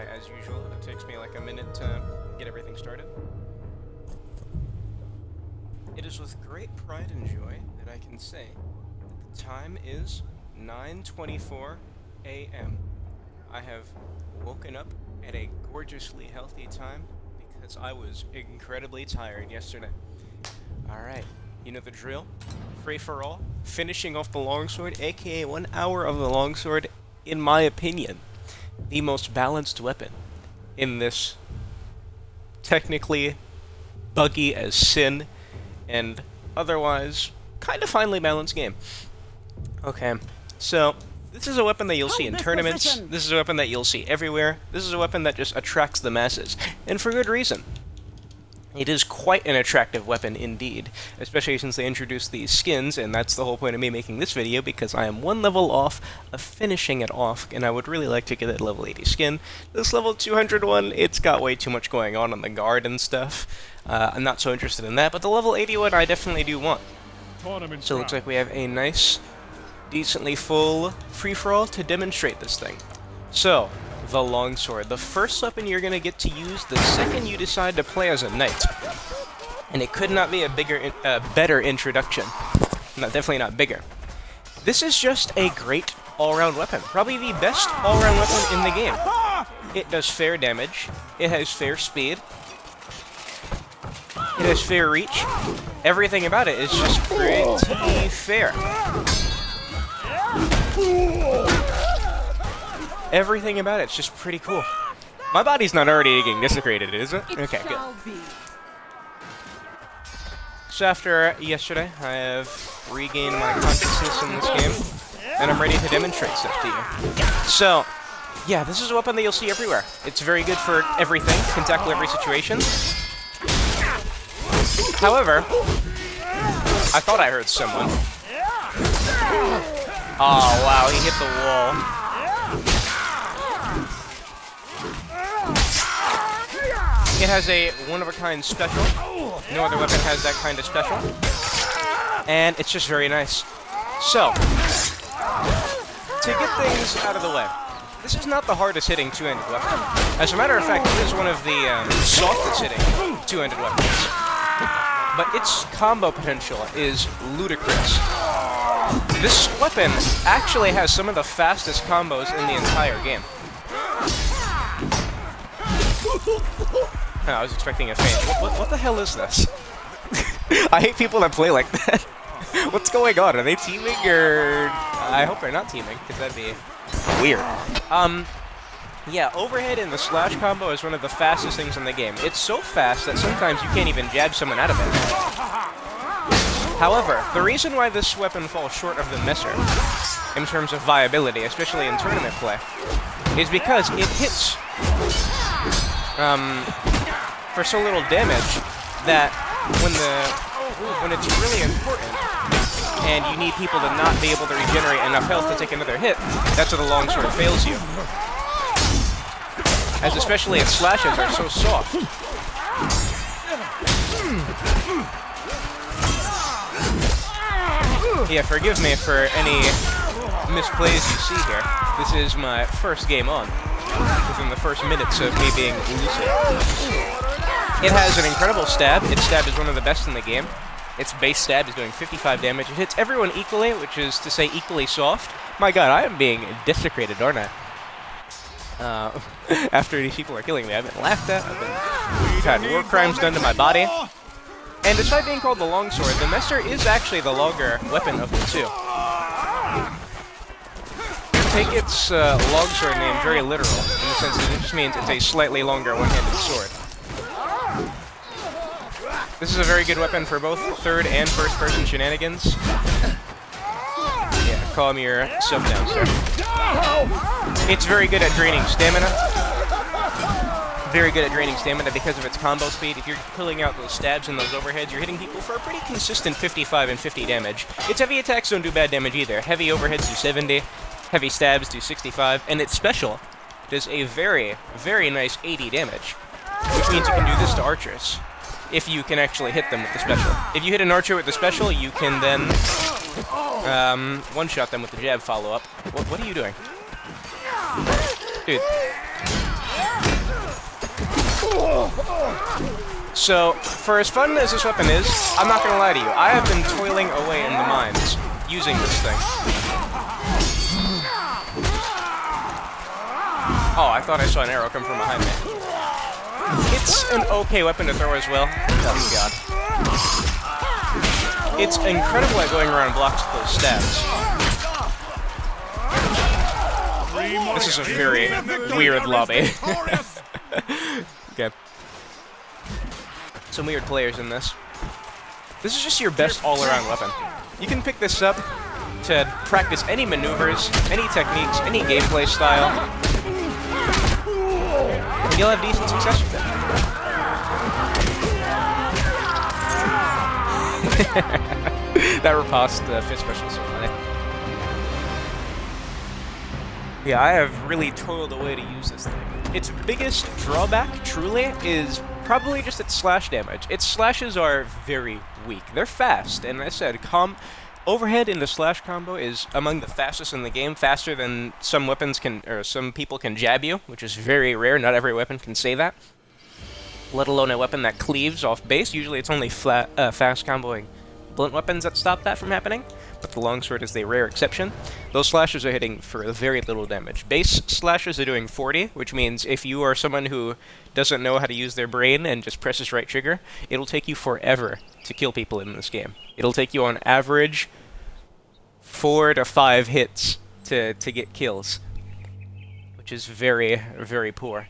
as usual. It takes me like a minute to get everything started. It is with great pride and joy that I can say that the time is 9:24 a.m. I have woken up at a gorgeously healthy time because I was incredibly tired yesterday. Alright, you know the drill. Free for all, finishing off the Longsword, aka 1 hour of the Longsword, in my opinion, the most balanced weapon in this technically buggy as sin and otherwise kind of finely balanced game. Okay, so this is a weapon that you'll see in tournaments. This is a weapon that you'll see everywhere. This is a weapon that just attracts the masses, and for good reason. It is quite an attractive weapon indeed, especially since they introduced these skins, and that's the whole point of me making this video, because I am one level off of finishing it off, and I would really like to get that level 80 skin. This level 200 one, it's got way too much going on the guard and stuff. I'm not so interested in that, but the level 80 one I definitely do want. So it looks like we have a nice, decently full free-for-all to demonstrate this thing. So, the Longsword, the first weapon you're going to get to use the second you decide to play as a knight. And it could not be a better introduction. Definitely not bigger. This is just a great all-round weapon. Probably the best all-round weapon in the game. It does fair damage. It has fair speed. It has fair reach. Everything about it is just pretty fair. Everything about it's just pretty cool. My body's not already getting desecrated, is it? Okay, good. So after yesterday, I have regained my consciousness in this game, and I'm ready to demonstrate stuff to you. So, yeah, this is a weapon that you'll see everywhere. It's very good for everything, can tackle every situation. However, I thought I heard someone. Oh, wow, he hit the wall. It has a one-of-a-kind special. No other weapon has that kind of special. And it's just very nice. So, to get things out of the way, this is not the hardest hitting two-handed weapon. As a matter of fact, it is one of the softest hitting two-handed weapons. But its combo potential is ludicrous. This weapon actually has some of the fastest combos in the entire game. I was expecting a feint. What the hell is this? I hate people that play like that. What's going on? Are they teaming or... I hope they're not teaming, because that'd be weird. Yeah, overhead in the slash combo is one of the fastest things in the game. It's so fast that sometimes you can't even jab someone out of it. However, the reason why this weapon falls short of the Messer, in terms of viability, especially in tournament play, is because it hits for so little damage that when it's really important and you need people to not be able to regenerate enough health to take another hit, that's where the Longsword fails you. As especially its slashes are so soft. Yeah, forgive me for any misplays you see here. This is my first game on, within the first minutes of me being elusive. It has an incredible stab. Its stab is one of the best in the game. Its base stab is doing 55 damage. It hits everyone equally, which is to say equally soft. My god, I am being desecrated, aren't I? After these people are killing me, I've been laughed at, I've had war crimes done to my body. And despite being called the Longsword, the Messer is actually the longer weapon of the two. Take its Longsword name very literal, in the sense that it just means it's a slightly longer one-handed sword. This is a very good weapon for both third and first-person shenanigans. Yeah, calm yourself down, sir. It's very good at draining stamina. Very good at draining stamina because of its combo speed. If you're pulling out those stabs and those overheads, you're hitting people for a pretty consistent 55 and 50 damage. Its heavy attacks don't do bad damage either. Heavy overheads do 70. Heavy stabs do 65, and its special does a very, very nice 80 damage, which means you can do this to archers, if you can actually hit them with the special. If you hit an archer with the special, you can then one-shot them with the jab follow-up. What are you doing? Dude. So, for as fun as this weapon is, I'm not gonna lie to you, I have been toiling away in the mines using this thing. Oh, I thought I saw an arrow come from behind me. It's an okay weapon to throw as well. Oh god. It's incredible at going around blocks with those stabs. This is a very weird lobby. Okay. Some weird players in this. This is just your best all-around weapon. You can pick this up to practice any maneuvers, any techniques, any gameplay style. And you'll have decent success with it. That riposte fit special is so funny. Yeah, I have really toiled away to use this thing. Its biggest drawback, truly, is probably just its slash damage. Its slashes are very weak. They're fast, and as I said, overhead in the slash combo is among the fastest in the game, faster than some weapons can, or some people can jab you, which is very rare. Not every weapon can say that, let alone a weapon that cleaves off base. Usually it's only fast comboing blunt weapons that stop that from happening, but the longsword is the rare exception. Those slashes are hitting for very little damage. Base slashes are doing 40, which means if you are someone who doesn't know how to use their brain and just presses right trigger, it'll take you forever to kill people in this game. It'll take you on average 4 to 5 hits to get kills, which is very, very poor.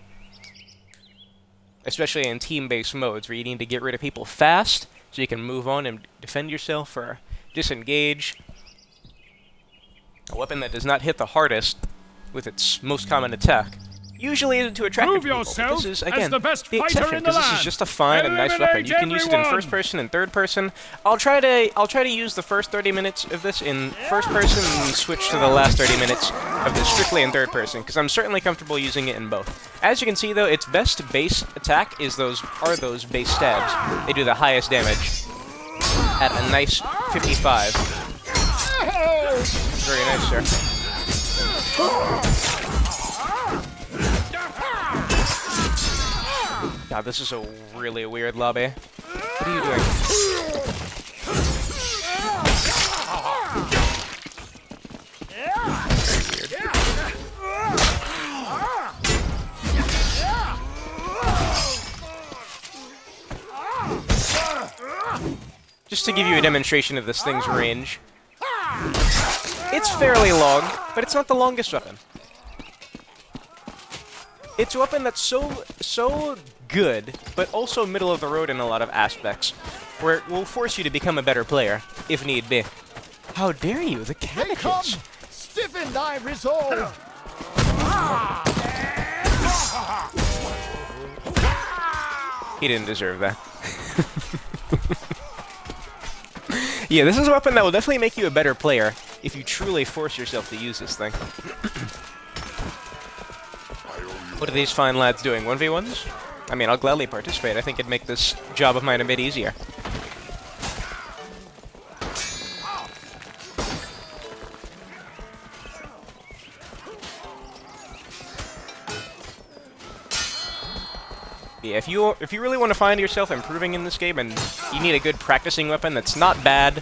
Especially in team-based modes where you need to get rid of people fast so you can move on and defend yourself or disengage. A weapon that does not hit the hardest with its most common attack usually isn't too attractive to people. This is, again, the exception, because this is just a fine and nice weapon. You can use it in first person and third person. I'll try to use the first 30 minutes of this in first person and switch to the last 30 minutes of this strictly in third person, because I'm certainly comfortable using it in both. As you can see, though, its best base attack are those base stabs. They do the highest damage at a nice 55. Very nice, sir. God, this is a really weird lobby. What are you doing? Very weird. Just to give you a demonstration of this thing's range. It's fairly long, but it's not the longest weapon. It's a weapon that's so good, but also middle of the road in a lot of aspects, where it will force you to become a better player, if need be. How dare you, the cabbages! Stiffen thy resolve! He didn't deserve that. Yeah, this is a weapon that will definitely make you a better player if you truly force yourself to use this thing. What are these fine lads doing? 1v1s? I mean, I'll gladly participate. I think it'd make this job of mine a bit easier. Yeah, if you really want to find yourself improving in this game and you need a good practicing weapon that's not bad,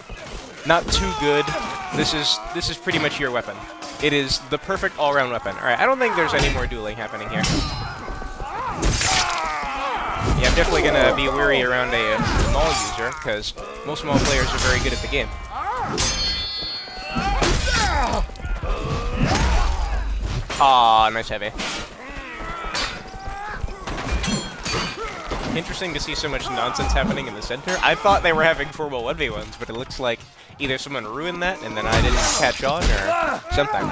not too good, this is pretty much your weapon. It is the perfect all-around weapon. Alright, I don't think there's any more dueling happening here. Yeah, I'm definitely gonna be wary around a small user, because most small players are very good at the game. Aw, nice heavy. Interesting to see so much nonsense happening in the center. I thought they were having formal 1v1s, but it looks like either someone ruined that and then I didn't catch on, or something.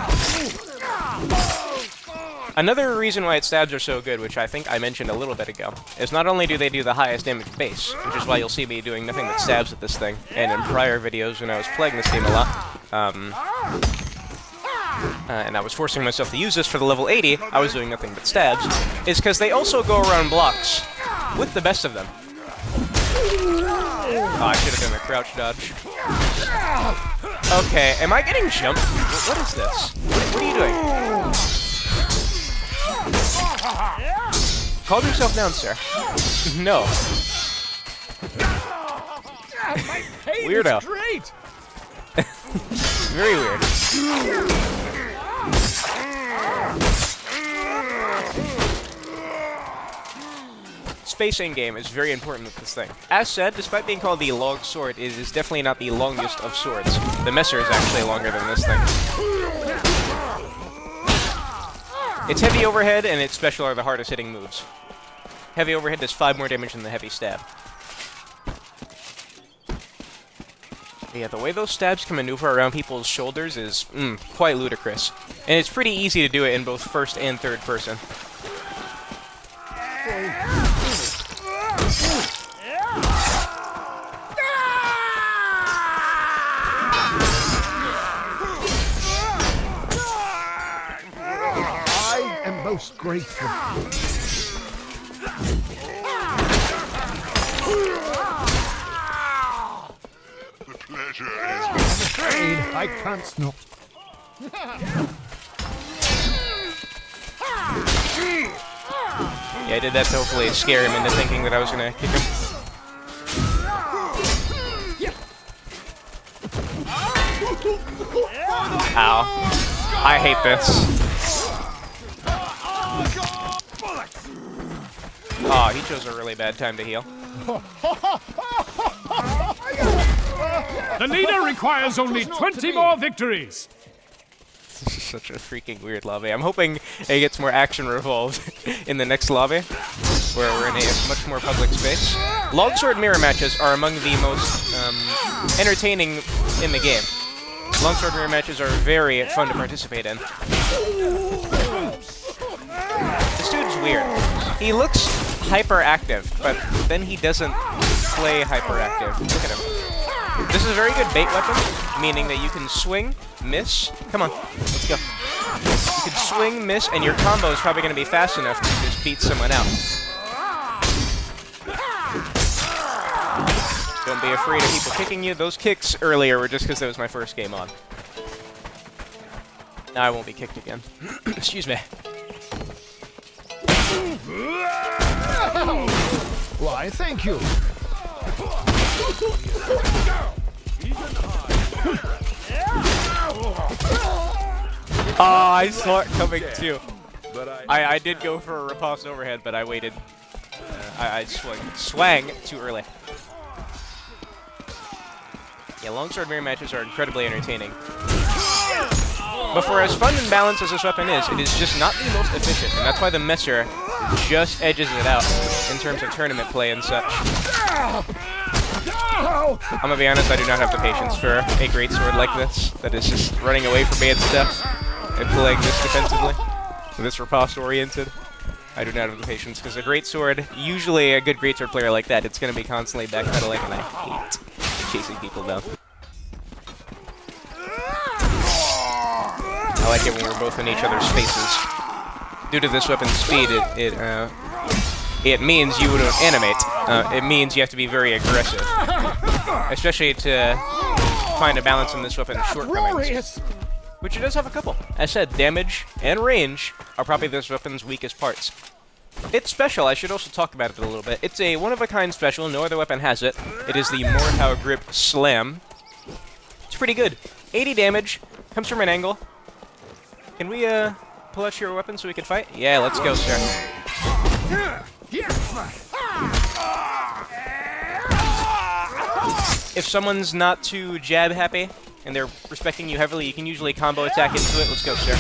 Another reason why its stabs are so good, which I think I mentioned a little bit ago, is not only do they do the highest damage base, which is why you'll see me doing nothing but stabs with this thing, and in prior videos when I was playing this game a lot, and I was forcing myself to use this for the level 80, I was doing nothing but stabs, is because they also go around blocks with the best of them. Oh, I should have done a crouch dodge. Okay, am I getting jumped? What is this? What are you doing? Calm yourself down, sir. No. My pain Weirdo. is great. Very weird. Spacing game is very important with this thing. As said, despite being called the Longsword, it is definitely not the longest of swords. The Messer is actually longer than this thing. Its heavy overhead and its special are the hardest hitting moves. Heavy overhead does 5 more damage than the heavy stab. Yeah, the way those stabs can maneuver around people's shoulders is quite ludicrous. And it's pretty easy to do it in both first and third person. I am most grateful. Pleasure is I'm afraid I can't stop. Yeah, I did that to hopefully scare him into thinking that I was gonna kick him. Ow. I hate this. Oh, he chose a really bad time to heal. The leader requires only 20 more victories. This is such a freaking weird lobby. I'm hoping it gets more action revolved in the next lobby, where we're in a much more public space. Longsword mirror matches are among the most entertaining in the game. Longsword mirror matches are very fun to participate in. This dude's weird. He looks hyperactive, but then he doesn't play hyperactive. Look at him. This is a very good bait weapon, meaning that you can swing, miss. Come on, let's go. You can swing, miss, and your combo is probably going to be fast enough to just beat someone out. Don't be afraid of people kicking you. Those kicks earlier were just because that was my first game on. Now I won't be kicked again. Excuse me. Why, thank you. Oh, I saw it coming too. I did go for a riposte overhead, but I waited. I swang too early. Yeah, longsword mirror matches are incredibly entertaining. But for as fun and balanced as this weapon is, it is just not the most efficient, and that's why the Messer just edges it out in terms of tournament play and such. I'm gonna be honest, I do not have the patience for a great sword like this, that is just running away from me and stuff, and playing this defensively, this riposte oriented. I do not have the patience, because a great sword, usually a good greatsword player like that, it's gonna be constantly backpedaling, and I hate chasing people down. I like it when we're both in each other's faces. Due to this weapon's speed, it means you don't animate. It means you have to be very aggressive, especially to find a balance in this weapon's shortcomings, which it does have a couple. As said, damage and range are probably this weapon's weakest parts. It's special. I should also talk about it a little bit. It's a one-of-a-kind special. No other weapon has it. It is the Mortau Grip Slam. It's pretty good. 80 damage. Comes from an angle. Can we pull out your weapon so we can fight? Yeah, let's go, sir. If someone's not too jab happy and they're respecting you heavily, you can usually combo attack into it. Let's go, sir.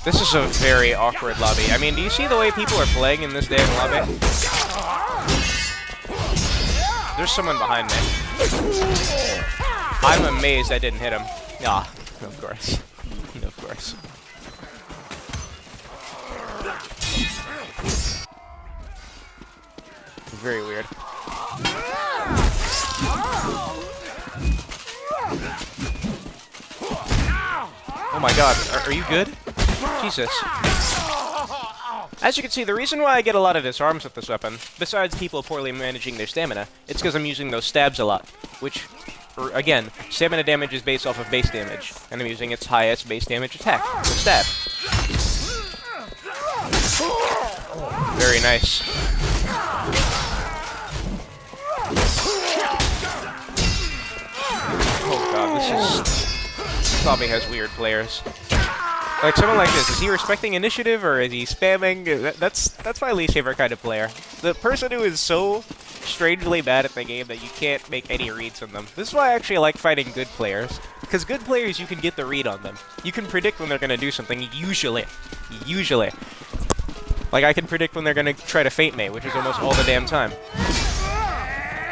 This is a very awkward lobby. I mean, do you see the way people are playing in this damn lobby? There's someone behind me. I'm amazed I didn't hit him. Ah, of course. Of course. Very weird. Oh my god, are you good? Jesus. As you can see, the reason why I get a lot of disarms with this weapon, besides people poorly managing their stamina, it's because I'm using those stabs a lot, which, again, stamina damage is based off of base damage, and I'm using its highest base damage attack, the stab. Very nice. Oh god, this lobby has weird players. Like someone like this, is he respecting initiative or is he spamming? That's my least favorite kind of player. The person who is so strangely bad at the game that you can't make any reads on them. This is why I actually like fighting good players. Because good players, you can get the read on them. You can predict when they're going to do something, usually. Usually. Like, I can predict when they're going to try to feint me, which is almost all the damn time.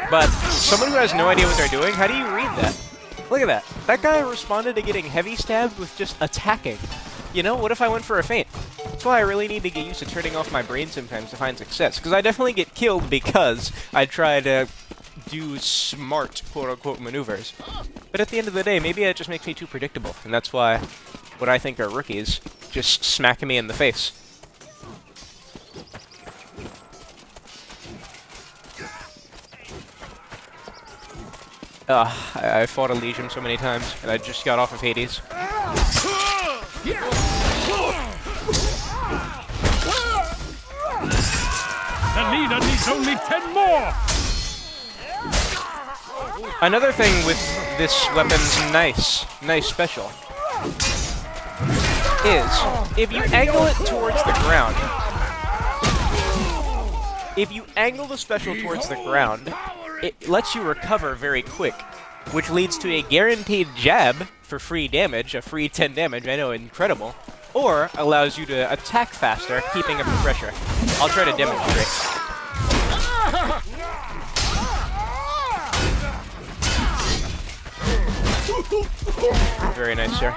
But someone who has no idea what they're doing, how do you read that? Look at that. That guy responded to getting heavy stabbed with just attacking. You know, what if I went for a feint? That's why I really need to get used to turning off my brain sometimes to find success. Because I definitely get killed because I try to do smart, quote-unquote, maneuvers. But at the end of the day, maybe it just makes me too predictable. And that's why what I think are rookies just smack me in the face. I fought a Legion so many times, and I just got off of Hades. The leader needs only 10 more! Another thing with this weapon's nice special is, if you angle it towards the ground, if you angle the special towards the ground, it lets you recover very quick, which leads to a guaranteed jab for free damage, a free 10 damage, I know, incredible, or allows you to attack faster, keeping up the pressure. I'll try to demonstrate. Very nice, sir.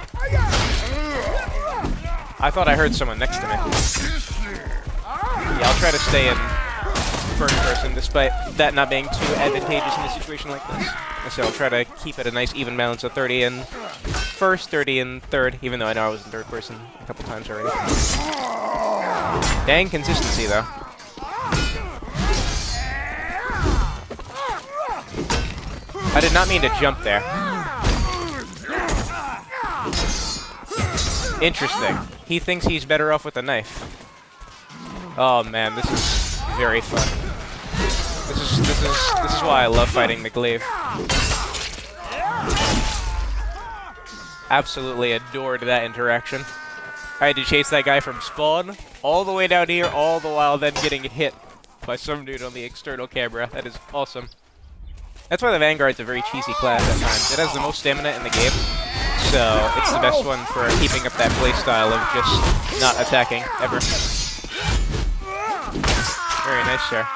I thought I heard someone next to me. Yeah, I'll try to stay in first person, despite that not being too advantageous in a situation like this. So I'll try to keep it a nice even balance of 30 in first, 30 in third, even though I know I was in third person a couple times already. Dang consistency, though. I did not mean to jump there. Interesting. He thinks he's better off with a knife. Oh man, this is very fun. This is why I love fighting the glaive. Absolutely adored that interaction. I had to chase that guy from spawn all the way down here, all the while then getting hit by some dude on the external camera. That is awesome. That's why the Vanguard's a very cheesy class at times. It has the most stamina in the game, so it's the best one for keeping up that playstyle of just not attacking, ever. Very nice, sir.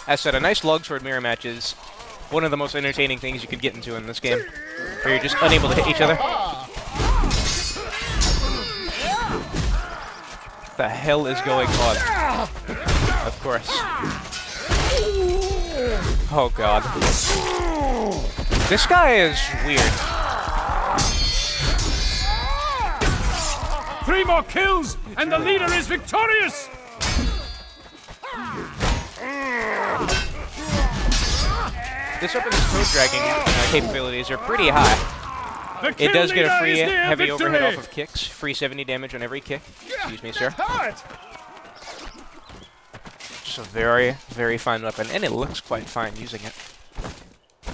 As said, a nice Longsword mirror match is one of the most entertaining things you could get into in this game, where you're just unable to hit each other. What the hell is going on? Of course. Oh god. This guy is weird. 3 more kills, and the leader is victorious! This weapon's toe dragging capabilities are pretty high. It does get a free heavy overhead off of kicks, free 70 damage on every kick. Excuse me, sir. Just a very, very fine weapon, and it looks quite fine using it.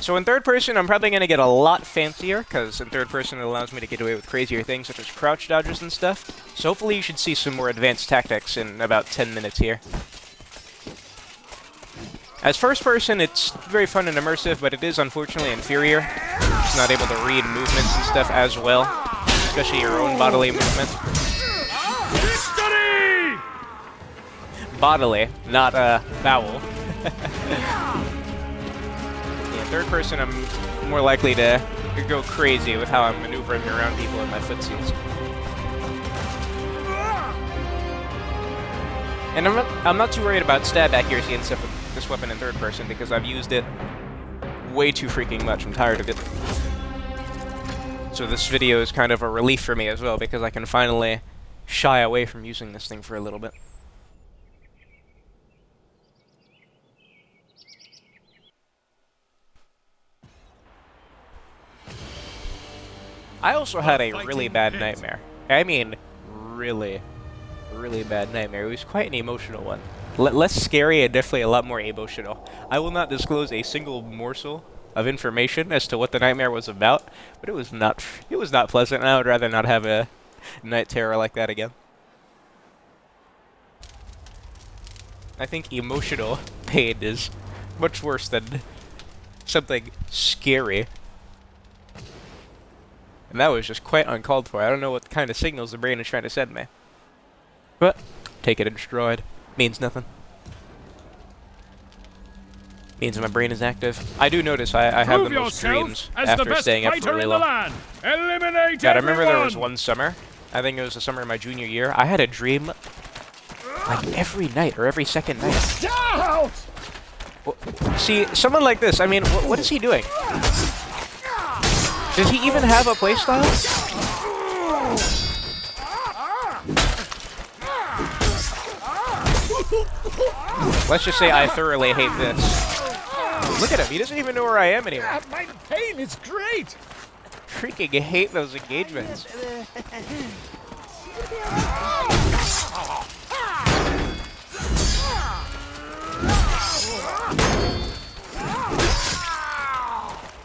So in third person, I'm probably going to get a lot fancier, because in third person it allows me to get away with crazier things such as crouch dodges and stuff. So hopefully you should see some more advanced tactics in about 10 minutes here. As first person, it's very fun and immersive, but it is unfortunately inferior. It's not able to read movements and stuff as well, especially your own bodily movement. Victory! Bodily, not bowel. Yeah, third person, I'm more likely to go crazy with how I'm maneuvering around people in my footsies. And I'm not too worried about stab accuracy and stuff with this weapon in third person because I've used it way too freaking much. I'm tired of it. So this video is kind of a relief for me as well because I can finally shy away from using this thing for a little bit. I also had a really bad nightmare. I mean, really, really bad nightmare. It was quite an emotional one. Less scary and definitely a lot more emotional. I will not disclose a single morsel of information as to what the nightmare was about, but it was not pleasant, and I would rather not have a night terror like that again. I think emotional pain is much worse than something scary. And that was just quite uncalled for. I don't know what kind of signals the brain is trying to send me. But, take it in stride. Means nothing. Means my brain is active. I do notice I have the most dreams after staying up for really long. Eliminate God, I remember there was one summer. I think it was the summer of my junior year. I had a dream like every night or every second night. Out! Well, see, someone like this, I mean, what is he doing? Does he even have a playstyle? Let's just say I thoroughly hate this. Look at him, he doesn't even know where I am anymore. My pain is great! Freaking hate those engagements.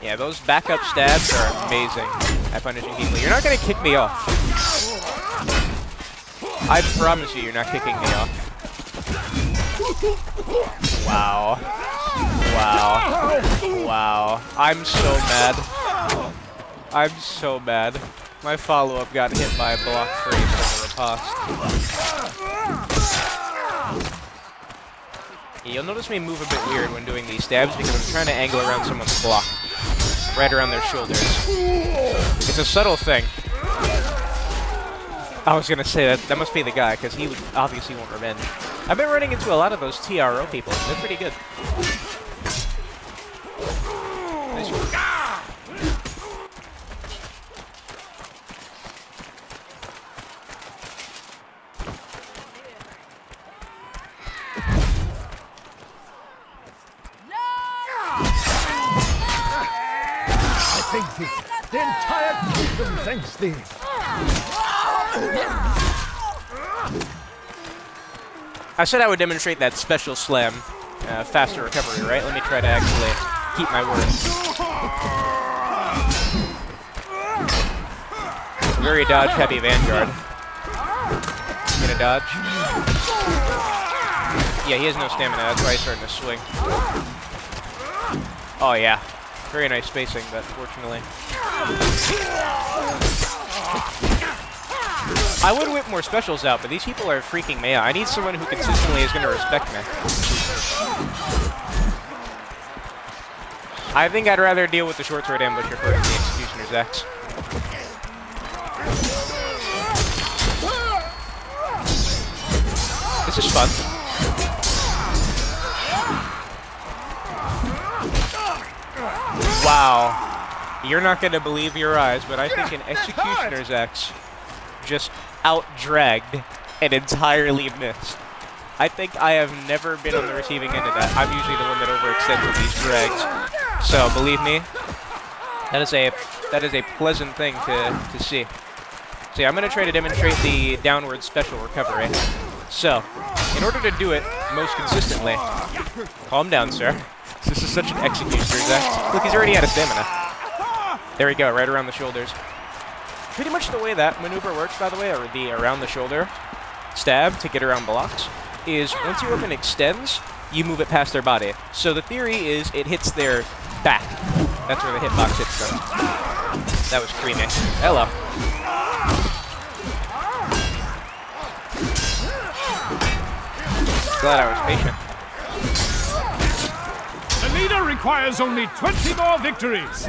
Yeah, those backup stabs are amazing at punishing people. You're not gonna kick me off. I promise you're not kicking me off. Wow. Wow. Wow. I'm so mad. I'm so mad. My follow-up got hit by a block frame from the riposte. You'll notice me move a bit weird when doing these stabs because I'm trying to angle around someone's block. Right around their shoulders. It's a subtle thing. I was gonna say that must be the guy, because he obviously want revenge. I've been running into a lot of those TRO people. They're pretty good. Thank thee. The entire kingdom thanks thee. I said I would demonstrate that special slam, faster recovery, right? Let me try to actually keep my word. Very dodge-heavy Vanguard. Gonna dodge. Yeah, he has no stamina, that's why he's starting to swing. Oh yeah. Very nice spacing, but fortunately. I would whip more specials out, but these people are freaking me out. I need someone who consistently is going to respect me. I think I'd rather deal with the short sword ambusher first than the Executioner's Axe. This is fun. Wow. You're not going to believe your eyes, but I think an Executioner's Axe just out-dragged and entirely missed. I think I have never been on the receiving end of that. I'm usually the one that overextends with these drags. So, believe me, that is a pleasant thing to see. See, I'm going to try to demonstrate the downward special recovery. So, in order to do it most consistently, calm down, sir. This is such an Executioner's Axe. Look, he's already out of stamina. There we go, right around the shoulders. Pretty much the way that maneuver works, by the way, or the around the shoulder stab to get around blocks, is once your weapon extends, you move it past their body. So the theory is it hits their back. That's where the hitbox hits them. That was creamy. Hello. Glad I was patient. The leader requires only 20 more victories.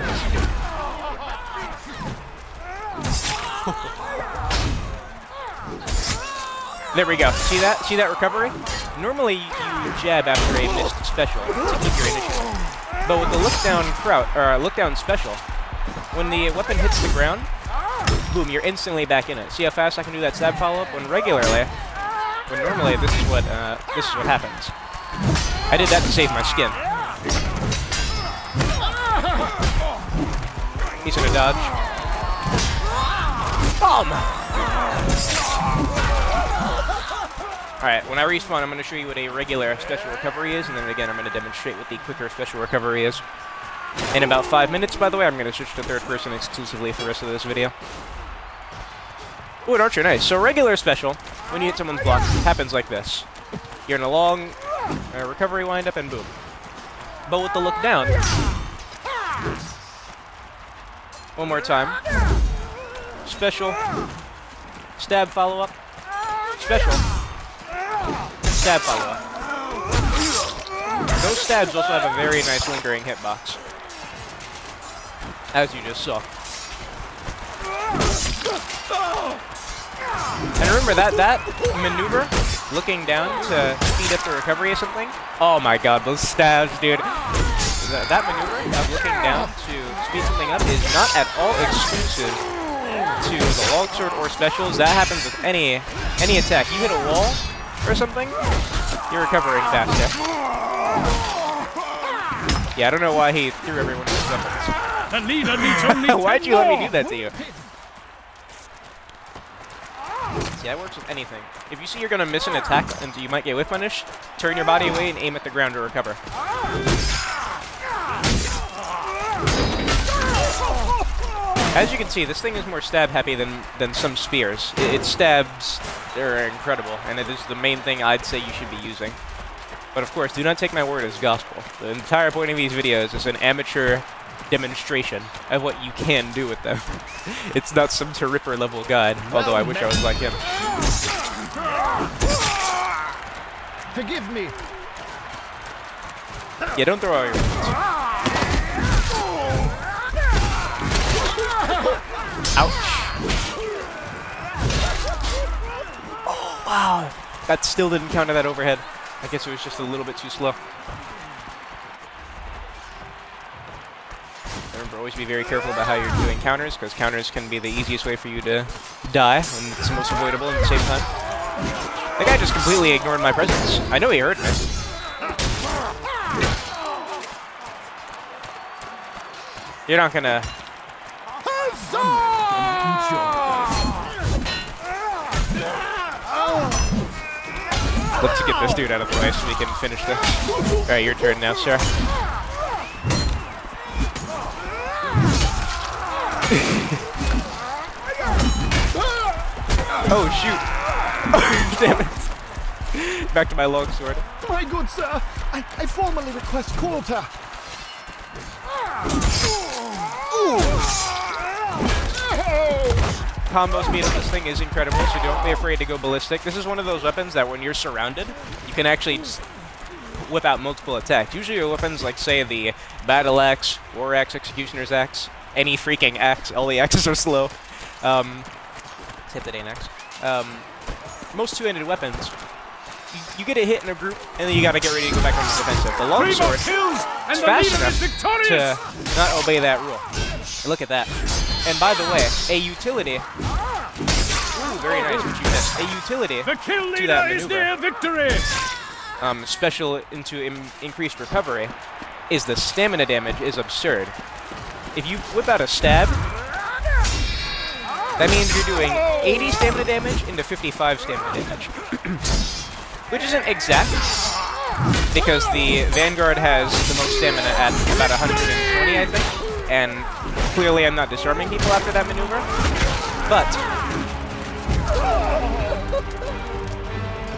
There we go. See that? See that recovery? Normally you jab after a missed special to keep your initiative. But with the look down special, when the weapon hits the ground, boom, you're instantly back in it. See how fast I can do that stab follow-up? When normally this is what happens. I did that to save my skin. He's gonna dodge. Bomb! Alright, when I respawn, I'm going to show you what a regular special recovery is, and then again, I'm going to demonstrate what the quicker special recovery is. In about 5 minutes, by the way, I'm going to switch to third person exclusively for the rest of this video. Ooh, an archer, nice. So regular special, when you hit someone's block, happens like this. You're in a long recovery windup, and boom. But with the look down, one more time. Special, stab follow-up, special, stab follow-up. Those stabs also have a very nice lingering hitbox, as you just saw. And remember that maneuver, looking down to speed up the recovery or something? Oh my god, those stabs, dude. That maneuver of looking down to speed something up is not at all exclusive to the Longsword or specials. That happens with any attack. You hit a wall or something, you're recovering faster. Yeah, I don't know why he threw everyone with weapons. The leader needs only Why'd you let me do that to you? See, that works with anything. If you see you're gonna miss an attack and you might get whiff punished, turn your body away and aim at the ground to recover. As you can see, this thing is more stab happy than some spears. Its stabs are incredible, and it is the main thing I'd say you should be using. But of course, do not take my word as gospel. The entire point of these videos is an amateur demonstration of what you can do with them. It's not some Ripper level guide, although I wish I was like him. Forgive me. Yeah, don't throw all your weapons. Ouch. Oh, wow. That still didn't counter that overhead. I guess it was just a little bit too slow. Remember, always be very careful about how you're doing counters, because counters can be the easiest way for you to die, and it's the most avoidable at the same time. That guy just completely ignored my presence. I know he heard me. You're not gonna... Let's get this dude out of the way so we can finish this. Alright, your turn now, sir. Oh, shoot. Damn it. Back to my longsword. My good sir, I formally request quarter. Combo speed of this thing is incredible, so don't be afraid to go ballistic. This is one of those weapons that when you're surrounded, you can actually just whip out multiple attacks. Usually your weapons, like say the Battle Axe, War Axe, Executioner's Axe, any freaking axe, all the axes are slow. Except that ain't axe. Most two-handed weapons, you get a hit in a group, and then you gotta get ready to go back on the defensive. The longsword is fast enough to not obey that rule. Look at that. And by the way, a utility. Ooh, very nice what you missed. A utility The kill to leader that is maneuver, near victory. special into increased recovery, is the stamina damage is absurd. If you whip out a stab, that means you're doing 80 stamina damage into 55 stamina damage. Which isn't exact, because the Vanguard has the most stamina at about 120, I think. And clearly I'm not disarming people after that maneuver.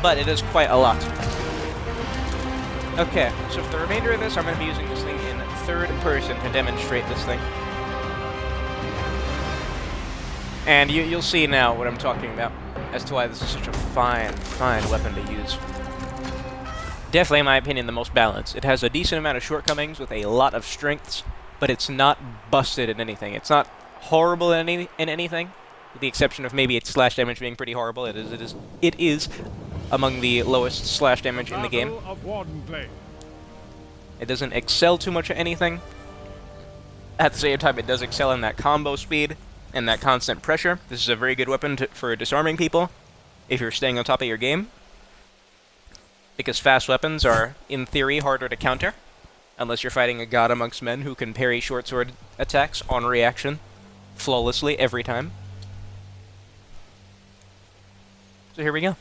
But it is quite a lot. Okay, so for the remainder of this, I'm going to be using this thing in third person to demonstrate this thing. And you'll see now what I'm talking about as to why this is such a fine weapon to use. Definitely, in my opinion, the most balanced. It has a decent amount of shortcomings with a lot of strengths, but it's not busted in anything. It's not horrible in anything, with the exception of maybe its slash damage being pretty horrible. It is among the lowest slash damage in the game. It doesn't excel too much at anything. At the same time, it does excel in that combo speed and that constant pressure. This is a very good weapon for disarming people if you're staying on top of your game, because fast weapons are, in theory, harder to counter, unless you're fighting a god amongst men who can parry short sword attacks on reaction flawlessly every time. So here we go.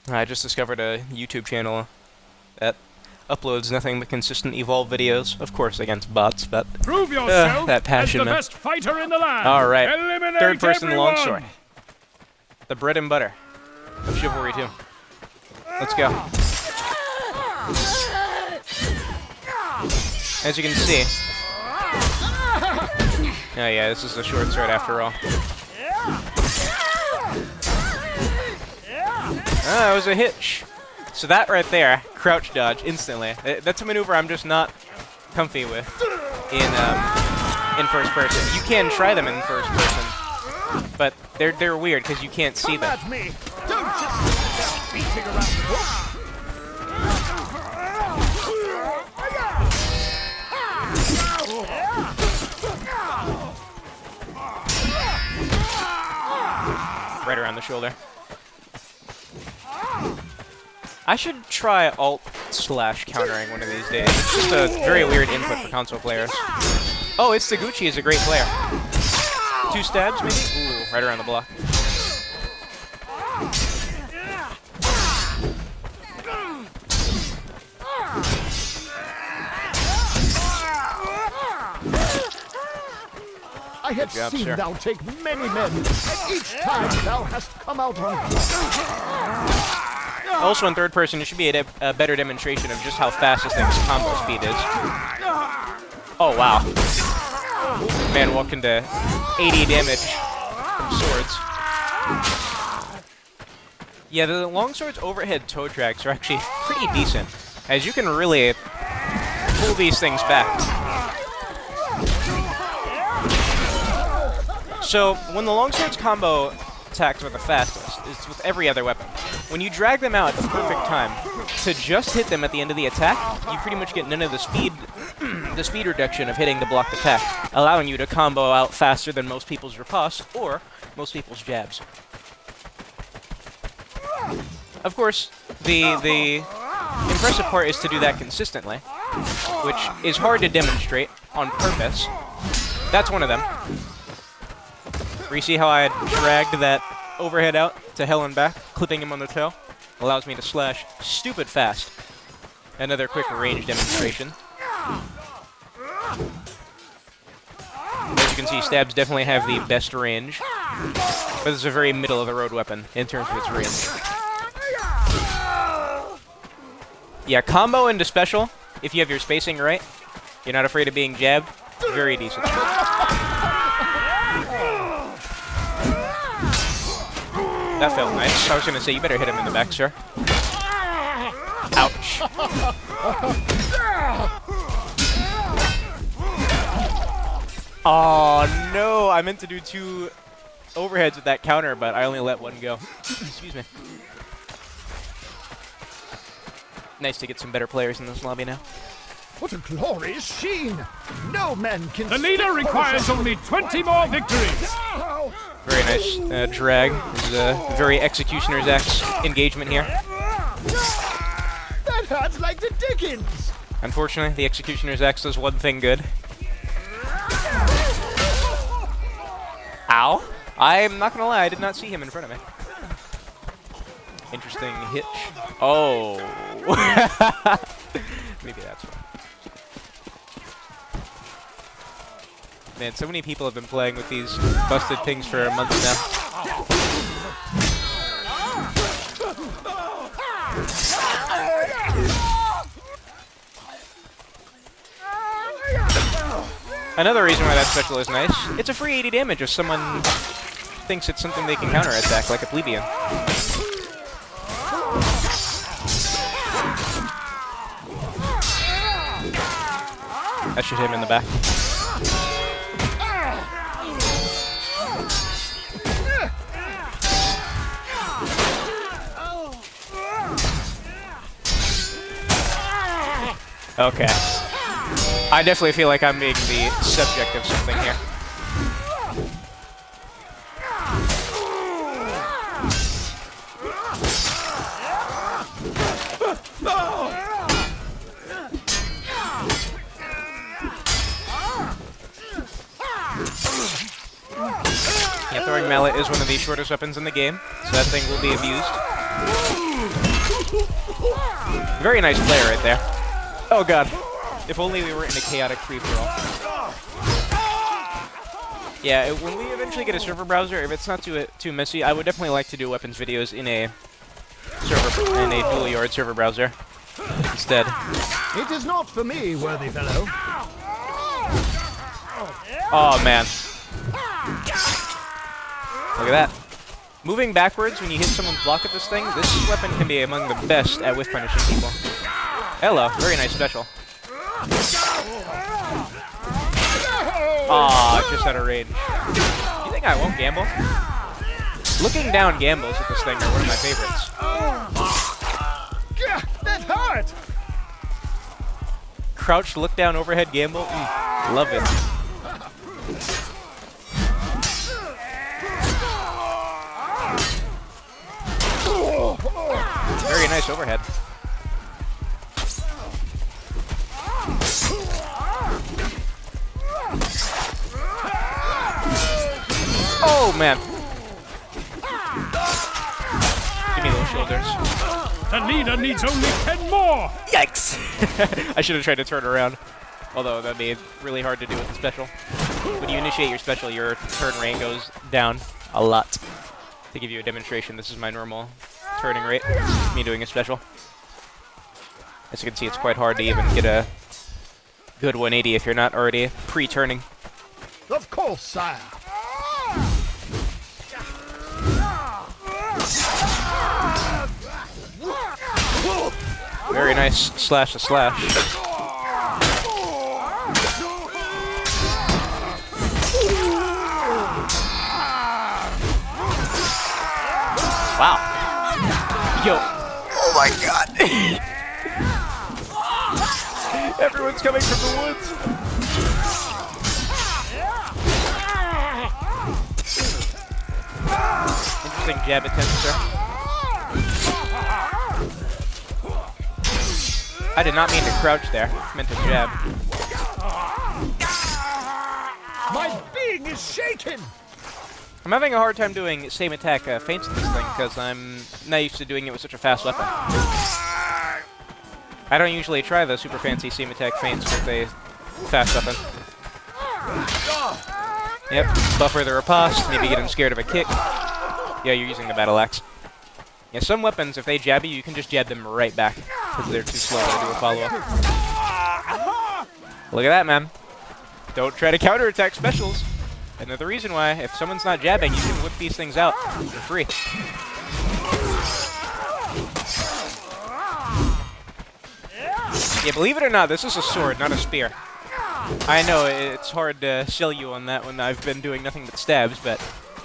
I just discovered a YouTube channel that uploads nothing but consistent Evolve videos, of course against bots, but Prove yourself that passion, as the man. best fighter in the land. All right, Eliminate third-person everyone. longsword, the bread and butter of Chivalry 2. Let's go. As you can see, oh yeah, this is a short sword after all. Ah, it was a hitch. So that right there, crouch dodge instantly. That's a maneuver I'm just not comfy with in first person. You can try them in first person, but they're weird because you can't see them. Come at me! Don't just sit there beating around the bush! Right around the shoulder. I should try alt/countering one of these days. It's just a very weird input for console players. Oh, it's Taguchi is a great player. 2 stabs, maybe? Ooh, right around the block. I have Good job, seen sir. thou take many men, and each time thou hast come out on top. Also in third person, it should be a better demonstration of just how fast this thing's combo speed is. Oh, wow. Man walked into 80 damage from swords. Yeah, the longsword's overhead toe drags are actually pretty decent, as you can really pull these things back. So, when the longsword's combo attacks with the fastest, it's with every other weapon. When you drag them out at the perfect time to just hit them at the end of the attack, you pretty much get none of the speed reduction of hitting the blocked attack, allowing you to combo out faster than most people's riposte or most people's jabs. Of course, the impressive part is to do that consistently, which is hard to demonstrate on purpose. That's one of them. Where you see how I dragged that overhead out to hell and back, clipping him on the toe? Allows me to slash stupid fast. Another quick range demonstration. As you can see, stabs definitely have the best range, but it's a very middle-of-the-road weapon in terms of its range. Yeah, combo into special, if you have your spacing right, you're not afraid of being jabbed, very decent. That felt nice. I was going to say, you better hit him in the back, sir. Ouch. Oh, no. I meant to do 2 overheads with that counter, but I only let 1 go. Excuse me. Nice to get some better players in this lobby now. What a glorious sheen! No man can... The leader requires only 20 more victories. Very nice drag. This is a very Executioner's Axe engagement here. That hurts like the Dickens! Unfortunately, the Executioner's Axe does one thing good. Ow. I'm not gonna lie, I did not see him in front of me. Interesting hitch. Oh. Maybe that's why. Man, so many people have been playing with these busted things for a month now. Another reason why that special is nice, it's a free 80 damage if someone thinks it's something they can counterattack, like a plebeian. That should hit him in the back. Okay. I definitely feel like I'm being the subject of something here. Throwing Mallet is one of the shortest weapons in the game, so that thing will be abused. Very nice play right there. Oh god. If only we were in a chaotic free-for-all. Yeah, when we eventually get a server browser, if it's not too messy, I would definitely like to do weapons videos in a dual yard server browser instead. It is not for me, worthy fellow. Oh man. Look at that. Moving backwards when you hit someone's block with this thing, this weapon can be among the best at whiff punishing people. Hello, very nice special. Aw, just out of range. You think I won't gamble? Looking down gambles with this thing are one of my favorites. That hurt! Crouched look down overhead gamble? Love it. Very nice overhead. Oh man! Give me those shoulders. The leader needs only 10 more! Yikes! I should have tried to turn around. Although that'd be really hard to do with the special. When you initiate your special, your turn rate goes down a lot. To give you a demonstration, this is my normal turning rate. Me doing a special. As you can see, it's quite hard to even get a good 180 if you're not already pre-turning. Of course, sire. Very nice slash to slash. Wow. Yo. Oh my god. Everyone's coming from the woods. Interesting jab attempt, sir. I did not mean to crouch there. I meant to jab. My being is shaken! I'm having a hard time doing same attack feints in this thing because I'm not used to doing it with such a fast weapon. I don't usually try the super fancy same attack feints with a fast weapon. Yep, buffer the riposte, maybe get him scared of a kick. Yeah, you're using the battle axe. Yeah, some weapons, if they jab you, you can just jab them right back because they're too slow to do a follow-up. Look at that, man. Don't try to counterattack specials. Another reason why, if someone's not jabbing, you can whip these things out for free. Yeah, believe it or not, this is a sword, not a spear. I know it's hard to sell you on that when I've been doing nothing but stabs, but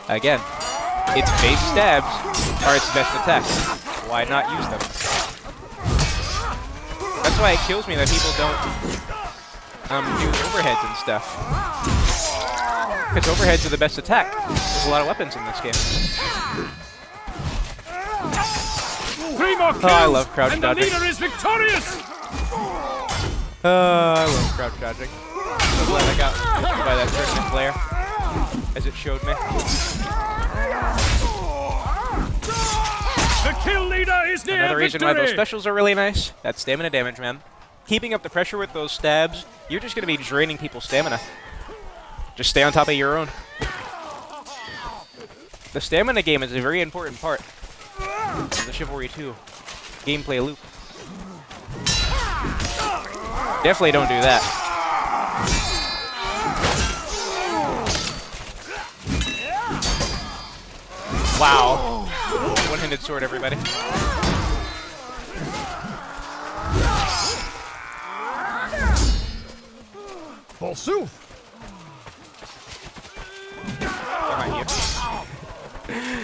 again, its base stabs are its best attacks. Why not use them? That's why it kills me that people don't do overheads and stuff. Because overheads are the best attack. There's a lot of weapons in this game. 3 more kills, I love crouch and dodging. the leader is victorious! I love crouch dodging. So glad I got hit by that tournament player, as it showed me. The kill leader is near Another reason victory! why those specials are really nice, that's stamina damage, man. Keeping up the pressure with those stabs, you're just going to be draining people's stamina. Just stay on top of your own. The stamina game is a very important part of the Chivalry 2 gameplay loop. Definitely don't do that. Wow. One-handed sword, everybody. Forsooth! Behind you.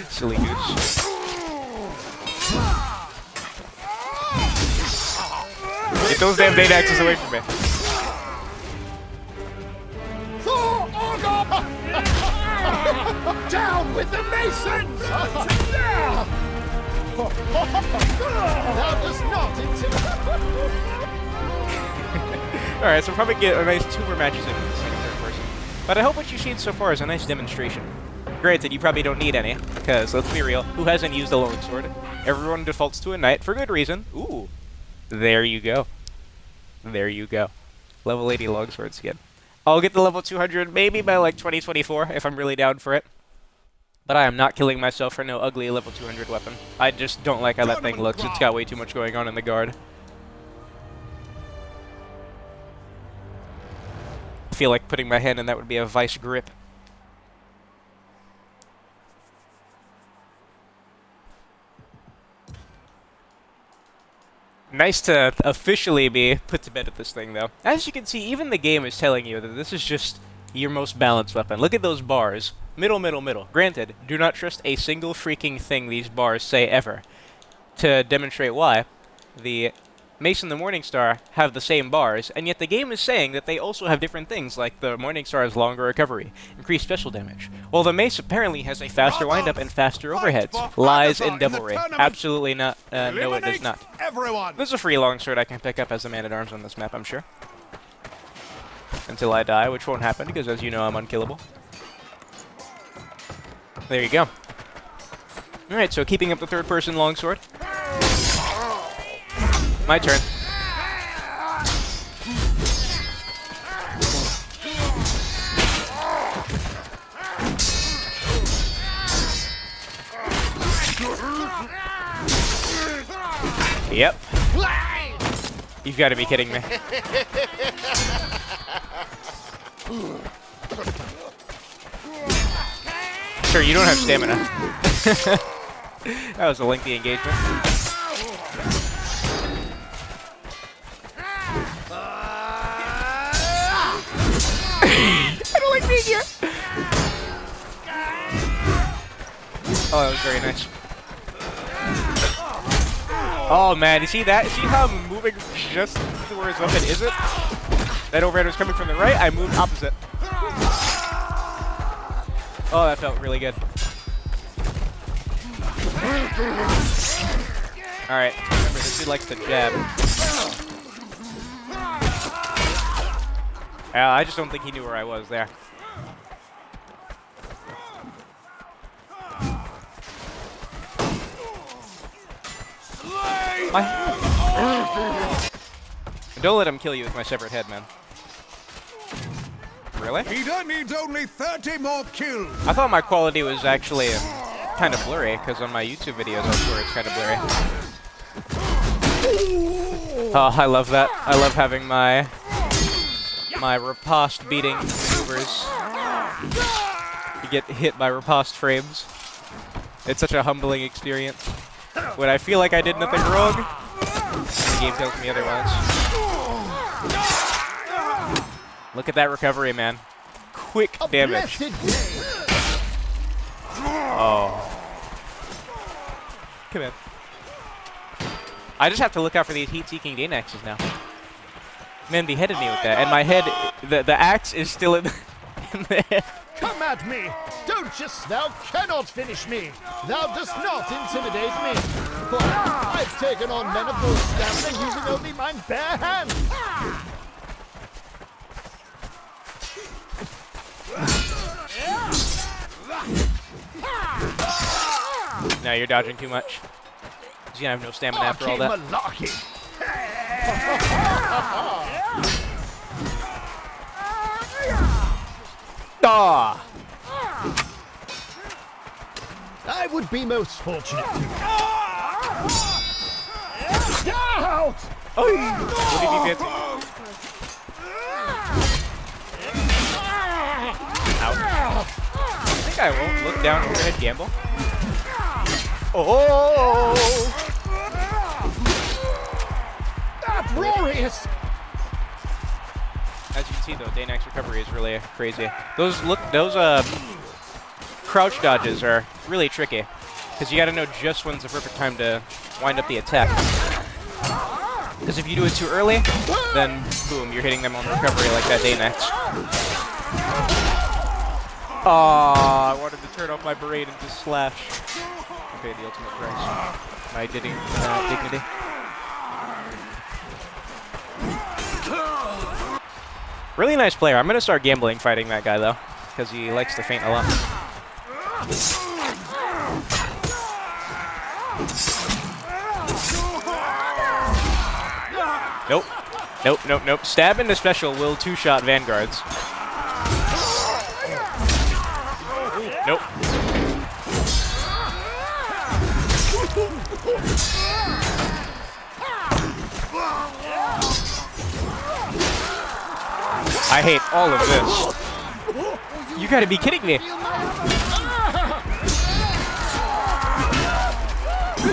Silly goose. Get those damn data axes away from me. Down with the masons! That does not intimidate. Alright, so we'll probably get a nice 2 more matches in with the second third person. But I hope what you've seen so far is a nice demonstration. Granted, you probably don't need any, because let's be real, who hasn't used a longsword? Everyone defaults to a knight for good reason. Ooh, there you go. There you go. Level 80 longsword skin. I'll get to level 200 maybe by like 2024 if I'm really down for it. But I am not killing myself for no ugly level 200 weapon. I just don't like how that thing looks. It's got way too much going on in the guard. I feel like putting my hand in that would be a vice grip. Nice to officially be put to bed with this thing, though. As you can see, even the game is telling you that this is just your most balanced weapon. Look at those bars. Middle, middle, middle. Granted, do not trust a single freaking thing these bars say ever. To demonstrate why, the Mace and the Morningstar have the same bars, and yet the game is saying that they also have different things, like the Morningstar has longer recovery, increased special damage, while the Mace apparently has a faster windup and faster overheads. Lies and devilry. Absolutely not. No, it does not. There's a free longsword I can pick up as a man-at-arms on this map, I'm sure. Until I die, which won't happen, because as you know, I'm unkillable. There you go. Alright, so keeping up the third-person longsword. My turn. Yep. You've got to be kidding me. Sure, you don't have stamina. That was a lengthy engagement. I don't like being here. Oh, that was very nice. Oh man, you see that? See how I'm moving just to where his weapon isn't? That overhead was coming from the right, I moved opposite. Oh, that felt really good. Alright, remember this dude likes to jab. I just don't think he knew where I was there. Don't let him kill you with my severed head, man. Really? He needs only 30 more kills. I thought my quality was actually kind of blurry, because on my YouTube videos I'm sure it's kind of blurry. Oh, I love that. I love having my riposte beating maneuvers. You get hit by riposte frames. It's such a humbling experience. When I feel like I did nothing wrong, the game tells me otherwise. Look at that recovery, man. Quick damage. Oh. Come in. I just have to look out for these heat-seeking Danaxes now. Man beheaded me with that, and my head, the axe is still in the head. Come at me! Don't just, thou cannot finish me! Thou dost not intimidate me! For I've taken on men of full stamina using only my bare hands! Now you're dodging too much. He's gonna have no stamina after all that. Ah! I would be most fortunate to. Out! Oh, look at me fancy. Ouch. I think I won't look down overhead gamble. Oh! Uproarious! As you can see, though, Danax recovery is really crazy. Those crouch dodges are really tricky, because you got to know just when's the perfect time to wind up the attack. Because if you do it too early, then boom, you're hitting them on recovery like that Danax. Ah, I wanted to turn off my berate and just slash. Okay, the ultimate price. My dignity. Really nice player. I'm gonna start gambling fighting that guy though, because he likes to feint a lot. Nope. Nope, nope, nope. Stab into special will two-shot vanguards. Nope. I hate all of this. You gotta be kidding me.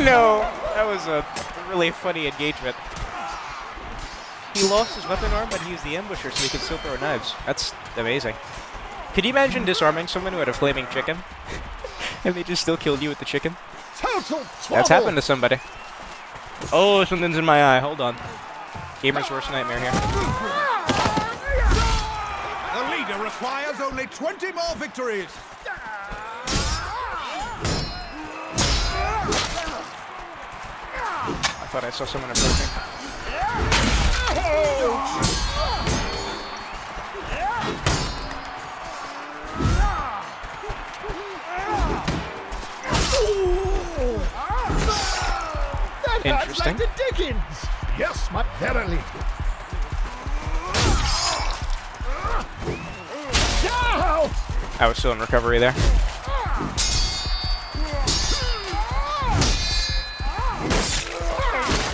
No, that was a really funny engagement. He lost his weapon arm, but he used the ambusher so he could still throw knives. That's amazing. Could you imagine disarming someone who had a flaming chicken? And they just still killed you with the chicken? That's happened to somebody. Oh, something's in my eye. Hold on. Gamer's worst nightmare here. The leader requires only 20 more victories. I thought I saw someone approaching. Interesting. Like the Dickens. Yes, my verily. I was still in recovery there.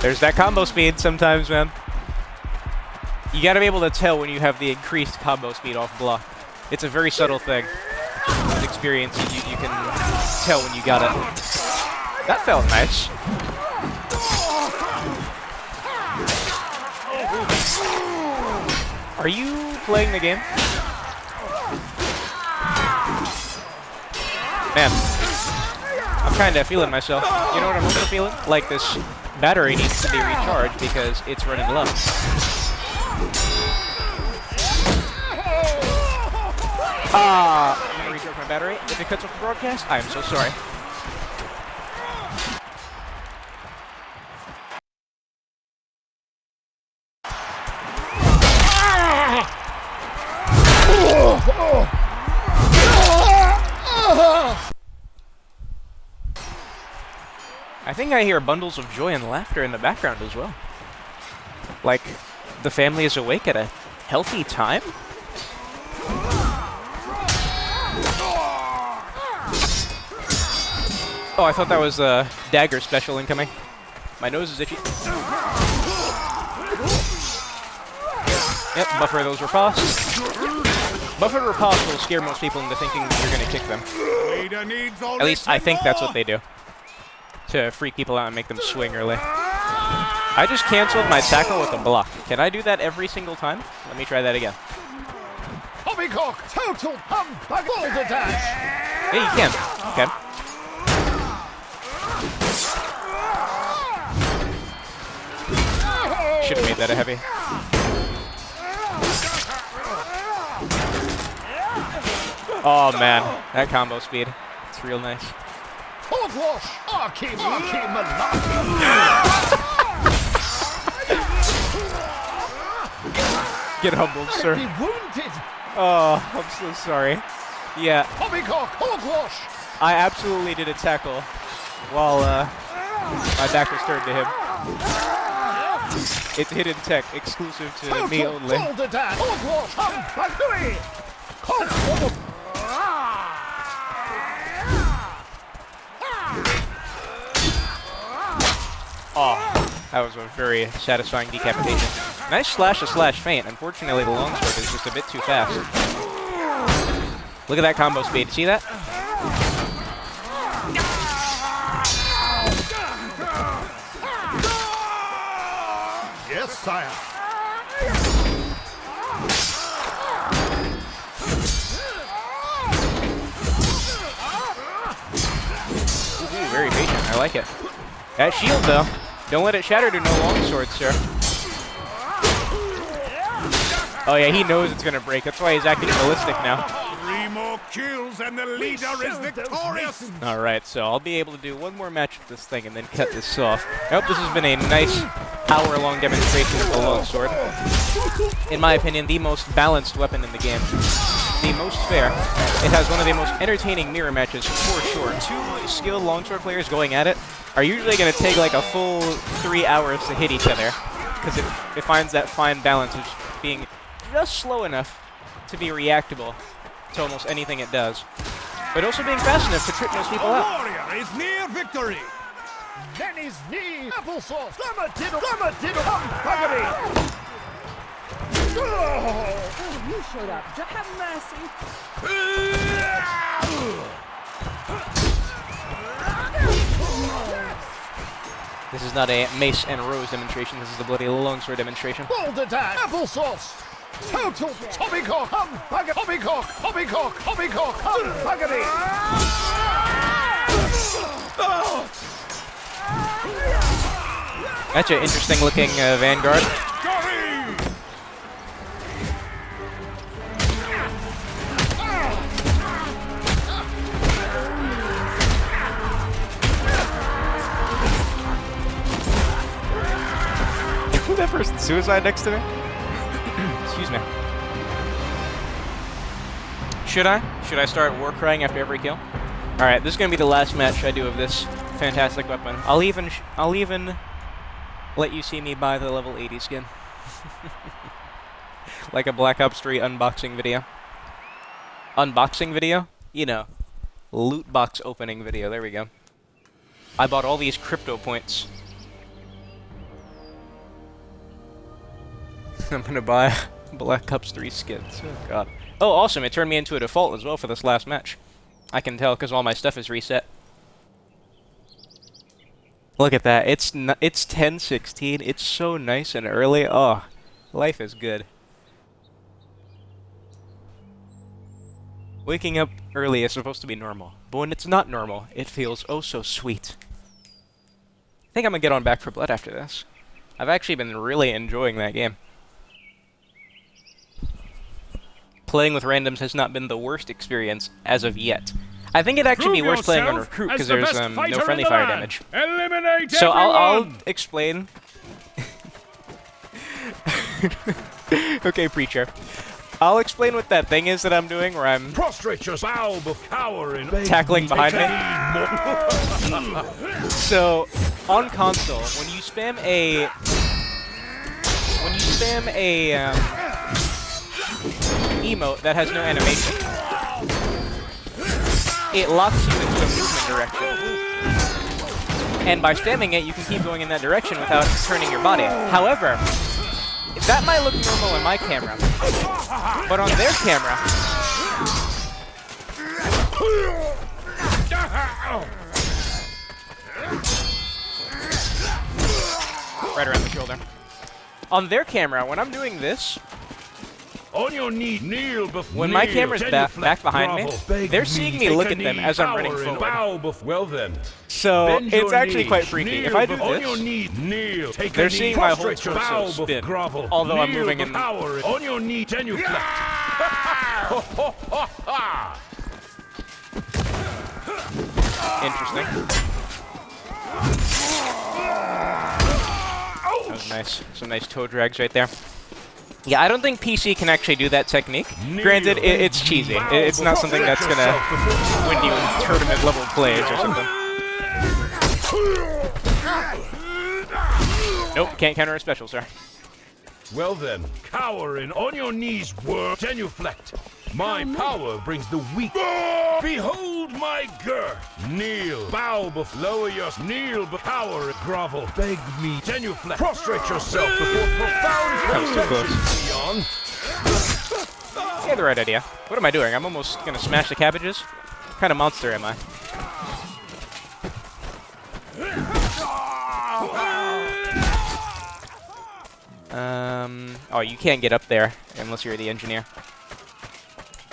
There's that combo speed sometimes, man. You gotta be able to tell when you have the increased combo speed off block. It's a very subtle thing. With experience, you can tell when you got it. That felt nice. Are you playing the game? Man, I'm kinda feeling myself. You know what I'm also feeling? Like this battery needs to be recharged because it's running low. I'm gonna recharge my battery. If it cuts off the broadcast, I am so sorry. I think I hear bundles of joy and laughter in the background as well. Like, the family is awake at a healthy time? Oh, I thought that was a dagger special incoming. My nose is itchy. Yep, buffer those ripostes. Buffer riposte will scare most people into thinking you're going to kick them. At least I think that's what they do. To freak people out and make them swing early. I just canceled my tackle with a block. Can I do that every single time? Let me try that again. Poppycock, total humbug, boulder dash. Yeah, you can. Okay. Should have made that a heavy. Oh man, that combo speed. It's real nice. Hogwash! Arky, malarky. Get humbled, sir. Be wounded. Oh, I'm so sorry. Yeah. Poppycock, hogwash! I absolutely did a tackle while my back was turned to him. It's hidden tech, exclusive to me only. Boulder dash. Hogwash, humbug, Oh, that was a very satisfying decapitation. Nice slash feint. Unfortunately, the longsword is just a bit too fast. Look at that combo speed. See that? Yes, sire. Ooh, very patient. I like it. That shield, though. Don't let it shatter to no longsword, sir. Oh, yeah, he knows it's going to break. That's why he's acting ballistic now. 3 more kills and the leader is victorious. All right, so I'll be able to do one more match with this thing and then cut this off. I hope this has been a nice hour-long demonstration of the longsword. In my opinion, the most balanced weapon in the game. the most fair. It has one of the most entertaining mirror matches for sure. Two skilled longsword players going at it are usually going to take like a full 3 hours to hit each other, because it finds that fine balance of being just slow enough to be reactable to almost anything it does, but also being fast enough to trip most people out. Warrior is near victory. Nenny's knee. Applesauce. Diddle, buggity. Oh, you showed up. Just have mercy. This is not a mace and rose demonstration. This is the bloody longsword demonstration. Boulder dash. Applesauce. Total tommycock. Humbuggity. Tommycock. Humbuggity. That's an interesting looking vanguard. That person suicide next to me? Excuse me. Should I? Should I start war crying after every kill? Alright, this is gonna be the last match I do of this fantastic weapon. I'll even let you see me buy the level 80 skin. Like a Black Ops 3 unboxing video. Unboxing video? You know. Loot box opening video, there we go. I bought all these crypto points. I'm gonna buy Black Ops 3 skins. Oh god. Oh, awesome! It turned me into a default as well for this last match. I can tell because all my stuff is reset. Look at that. It's 10:16. It's so nice and early. Oh, life is good. Waking up early is supposed to be normal, but when it's not normal, it feels oh so sweet. I think I'm gonna get on Back 4 Blood after this. I've actually been really enjoying that game. Playing with randoms has not been the worst experience as of yet. I think it'd actually be worse playing on Recruit because there's no friendly fire damage. Eliminate So I'll everyone! explain. Okay, Preacher. I'll explain what that thing is that I'm doing where I'm Prostrate yourself, bow cowering. tackling behind me. So, on console, when you spam a emote that has no animation, it locks you into a movement direction. And by spamming it, you can keep going in that direction without turning your body. However, that might look normal in my camera, but on their camera, right around the shoulder. On their camera, when I'm doing this, On your knee, kneel before. when my camera's back behind me, they're seeing me look at them as I'm running forward. Well then. So it's actually quite freaky. If I do on your this, knee, kneel. Take they're a knee, seeing my whole prostrate, bow torso spin, grovel, although I'm kneel moving in. power, on your knee, genuflect. Interesting. That was nice. Some nice toe drags right there. Yeah, I don't think PC can actually do that technique. Granted, it's cheesy. It's not something that's gonna win you in tournament level plays or something. Nope, can't counter a special, sir. Well then, cowering on your knees, work, genuflect. My power brings the weak. Behold my girth. Kneel, bow before, lower your kneel, cower, grovel, beg me, genuflect. Prostrate yourself before profound conceptions beyond. Yeah, the right idea. What am I doing? I'm almost gonna smash the cabbages. What kind of monster am I? Oh, you can't get up there unless you're the engineer.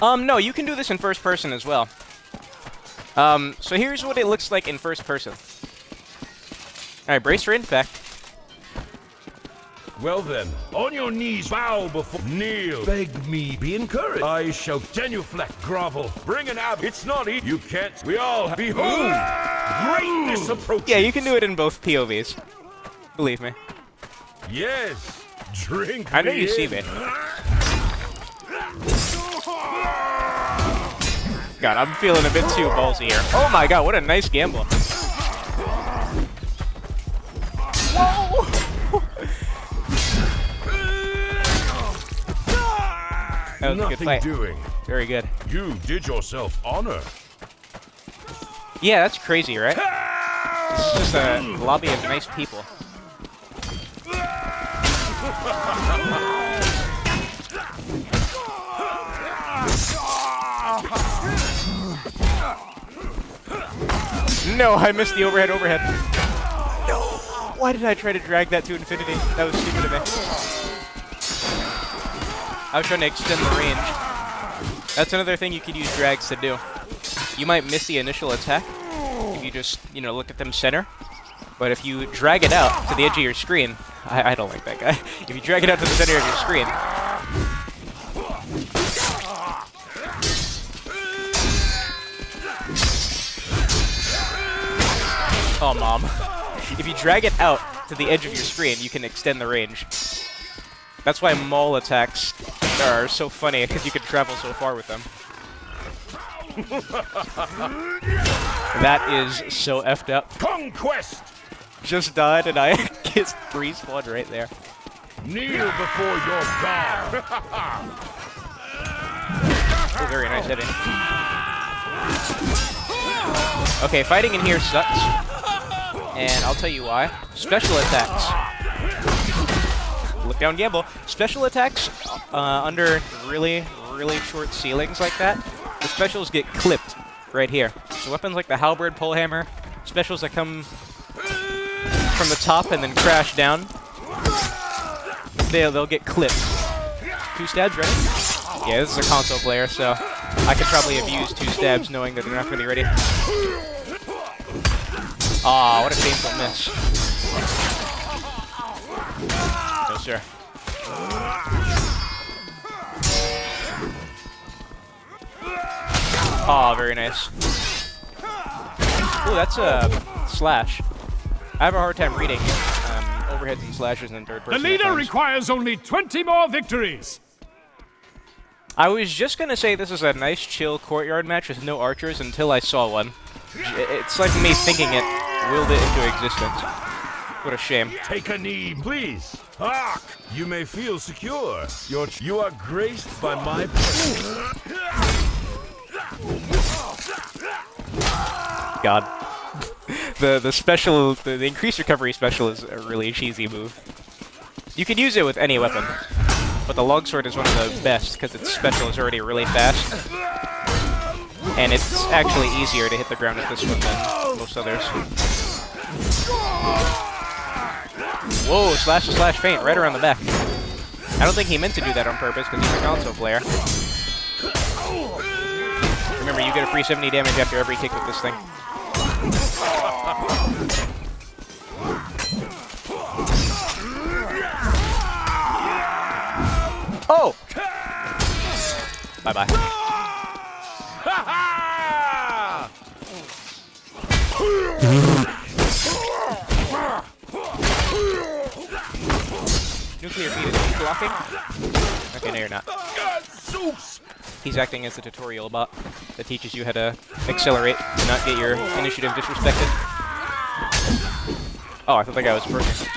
No, you can do this in first person as well. So here's what it looks like in first person. Alright, brace for impact. Well then, on your knees, bow before, kneel, beg me, be encouraged. I shall genuflect, grovel, bring an ab. It's not easy. You can't. We all behold. Greatness approaches. Yeah, you can do it in both POVs. Believe me. Yes. Drink. I know me you see in. me. God, I'm feeling a bit too ballsy here. Oh my god, what a nice gamble. Whoa! That was a good fight. Doing. Very good. You did yourself honor. Yeah, that's crazy, right? This is just a lobby of nice people. No, I missed the overhead. No! Why did I try to drag that to infinity? That was stupid of me. I was trying to extend the range. That's another thing you could use drags to do. You might miss the initial attack if you just, look at them center. But if you drag it out to the edge of your screen, I don't like that guy. If you drag it out to the center of your screen, oh, Mom. If you drag it out to the edge of your screen, you can extend the range. That's why maul attacks are so funny, because you can travel so far with them. That is so effed up. Conquest! Just died and I kissed respawn right there. Kneel before your god! Oh, very nice hitting. Okay, fighting in here sucks. And I'll tell you why. Special attacks. Look down, gamble. Special attacks under really short ceilings like that, the specials get clipped right here. So weapons like the halberd, polehammer, specials that come from the top and then crash down, they'll get clipped. 2 stabs ready? Yeah, this is a console player, so I could probably have used 2 stabs knowing that they're not going to be ready. Aw, what a shameful miss. No, sir. Aw, very nice. Ooh, that's a slash. I have a hard time reading overheads and slashes in third person. The leader requires only 20 more victories. I was just gonna say this is a nice, chill courtyard match with no archers until I saw one. It's like me thinking it willed it into existence. What a shame. Take a knee, please. Hark! You may feel secure. You are graced by my presence. God. The special, the increased recovery special is a really cheesy move. You can use it with any weapon, but the Longsword is one of the best because its special is already really fast. And it's actually easier to hit the ground with this one than most others. Whoa, slash to slash feint right around the back. I don't think he meant to do that on purpose because he's a console player. Remember, you get a free 70 damage after every kick with this thing. Oh! Bye-bye. Nuclear feed, is he blocking? Okay, no you're not. He's acting as a tutorial bot that teaches you how to accelerate and not get your initiative disrespected. Oh, I thought that guy was perfect.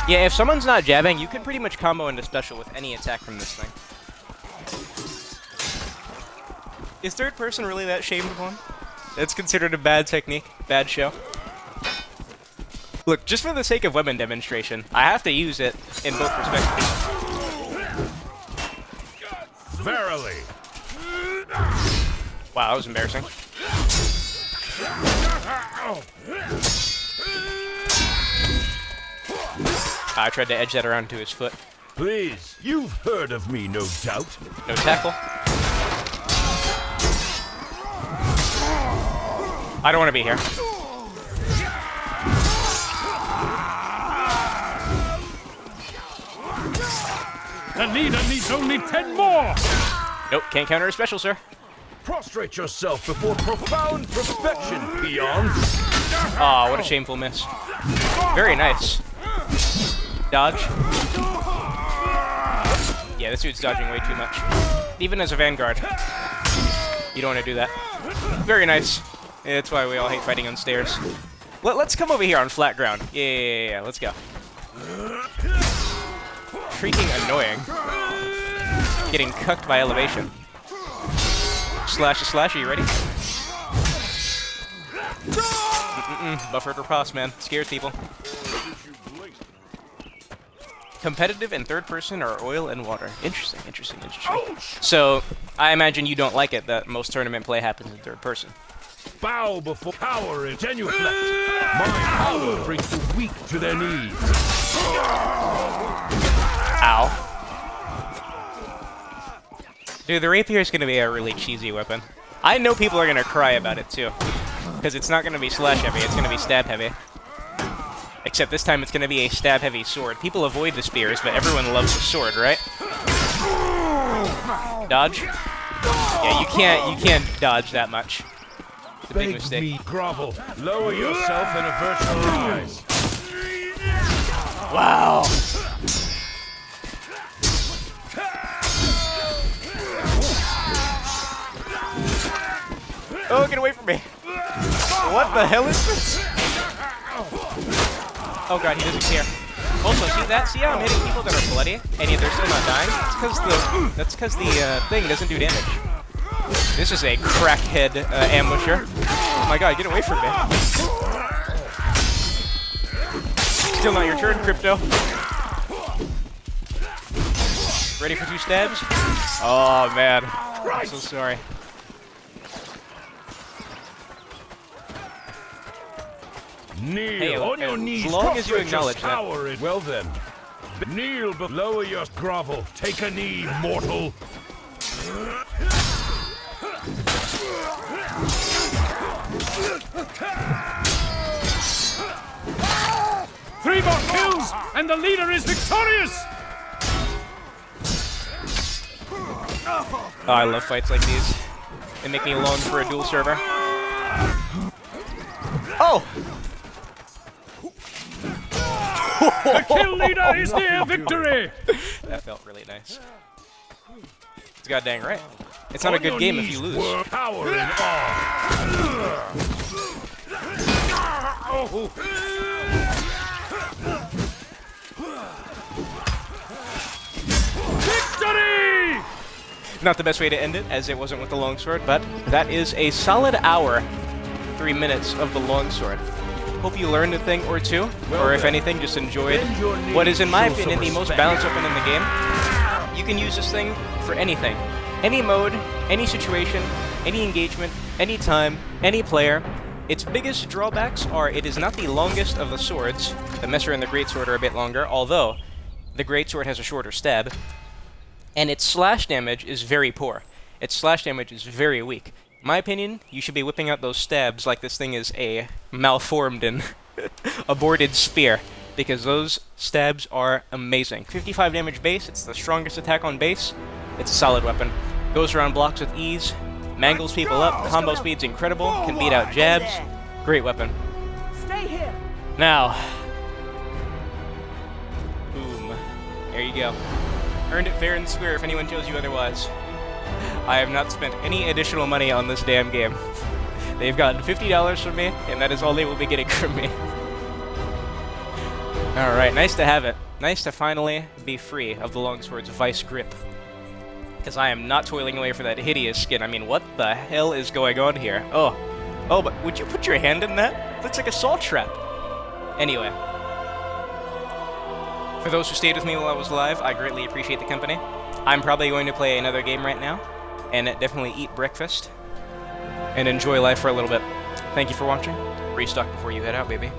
Yeah, if someone's not jabbing, you can pretty much combo into special with any attack from this thing. Is third person really that shamed one? It's considered a bad technique, bad show. Look, just for the sake of weapon demonstration, I have to use it in both perspectives. Verily. Wow, that was embarrassing. I tried to edge that around to his foot. Please, you've heard of me, no doubt. No tackle. I don't want to be here. The leader needs only 10 more. Nope, can't counter a special, sir. Prostrate yourself before profound perfection, peon. Aw, what a shameful miss. Very nice. Dodge. Yeah, this dude's dodging way too much. Even as a Vanguard, you don't want to do that. Very nice. Yeah, that's why we all hate fighting on stairs. Let's come over here on flat ground. Yeah, let's go. Freaking annoying. Getting cucked by elevation. Slash to slash, are you ready? Buffered riposte, man. Scares people. Competitive and third person are oil and water. Interesting. So, I imagine you don't like it that most tournament play happens in third person. Bow before power and genuflect. My power brings the weak to their knees. Ow. Dude, the rapier is going to be a really cheesy weapon. I know people are going to cry about it too. Because it's not going to be slash heavy, it's going to be stab heavy. Except this time it's going to be a stab heavy sword. People avoid the spears, but everyone loves the sword, right? Dodge? Yeah, you can't dodge that much. It's a big mistake. Me grovel. Lower yourself and avert your eyes. Wow! Oh, get away from me! What the hell is this? Oh god, he doesn't care. Also, see that? See how I'm hitting people that are bloody, and yet they're still not dying? That's because the thing doesn't do damage. This is a crackhead ambusher. Oh my god, get away from me! Still not your turn, Crypto. Ready for 2 stabs? Oh man, I'm so sorry. Kneel on your knees. As long as you acknowledge that. Well then, kneel, but lower your grovel. Take a knee, mortal. 3 more kills, and the leader is victorious! Oh, I love fights like these. They make me long for a dual server. Oh! The kill leader is near victory! That felt really nice. It's goddamn right. It's not a good game if you lose. Power and awe. Victory! Not the best way to end it, as it wasn't with the longsword, but that is a solid hour, 3 minutes of the longsword. Hope you learned a thing or two, or if anything, just enjoyed what is, in my opinion, the most balanced weapon in the game. You can use this thing for anything. Any mode, any situation, any engagement, any time, any player. Its biggest drawbacks are it is not the longest of the swords. The Messer and the Greatsword are a bit longer, although the Greatsword has a shorter stab. And its slash damage is very poor. Its slash damage is very weak. In my opinion, you should be whipping out those stabs like this thing is a malformed and aborted spear, because those stabs are amazing. 55 damage base, it's the strongest attack on base. It's a solid weapon. Goes around blocks with ease, mangles people up, combo speed's incredible, can beat out jabs. Great weapon. Stay here. Now, boom. There you go. Earned it fair and square if anyone tells you otherwise. I have not spent any additional money on this damn game. They've gotten $50 from me, and that is all they will be getting from me. Alright, nice to have it. Nice to finally be free of the longsword's vice grip. Because I am not toiling away for that hideous skin. I mean, what the hell is going on here? Oh, but would you put your hand in that? Looks like a salt trap. Anyway. For those who stayed with me while I was live, I greatly appreciate the company. I'm probably going to play another game right now, and definitely eat breakfast, and enjoy life for a little bit. Thank you for watching. Restock before you head out, baby.